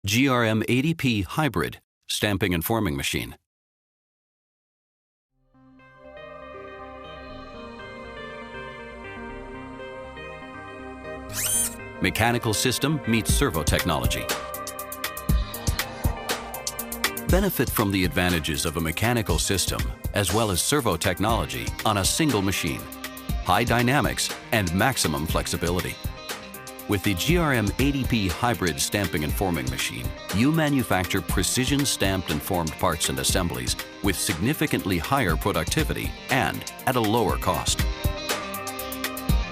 GRM 80P Hybrid Stamping and Forming Machine. Mechanical system meets servo technology. Benefit from the advantages of a mechanical system as well as servo technology on a single machine. High dynamics and maximum flexibility. With the GRM 80P Hybrid Stamping and Forming Machine, you manufacture precision stamped and formed parts and assemblies with significantly higher productivity and at a lower cost.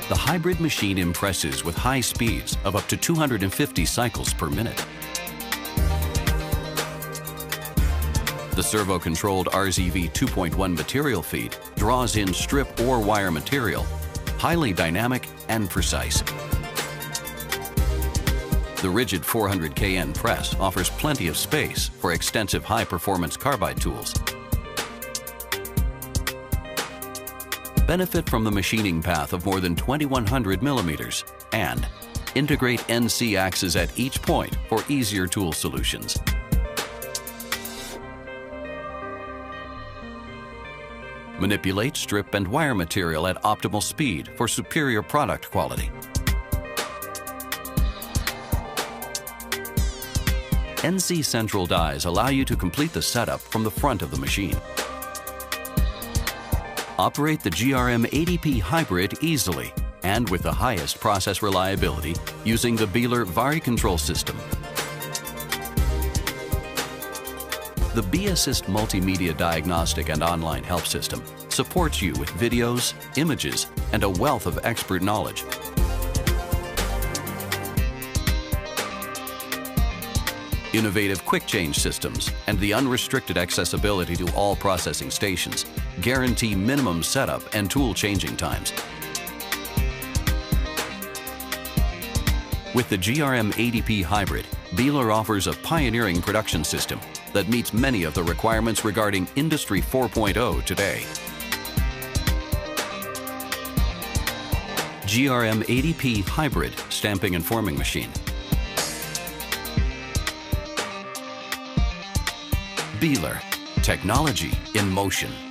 The hybrid machine impresses with high speeds of up to 250 cycles per minute. The servo-controlled RZV 2.1 material feed draws in strip or wire material, highly dynamic and precise. The rigid 400 kN press offers plenty of space for extensive high-performance carbide tools. Benefit from the machining path of more than 2100 millimeters and integrate NC axes at each point for easier tool solutions. Manipulate strip and wire material at optimal speed for superior product quality. NC central dies allow you to complete the setup from the front of the machine. Operate the GRM 80P Hybrid easily and with the highest process reliability using the VariControl system. The B-Assist multimedia diagnostic and online help system supports you with videos, images, and a wealth of expert knowledge. Innovative quick change systems and the unrestricted accessibility to all processing stations guarantee minimum setup and tool changing times. With the GRM 80P Hybrid, Beeler offers a pioneering production system that meets many of the requirements regarding Industry 4.0 today. GRM 80P Hybrid Stamping and Forming Machine. Beeler, technology in motion.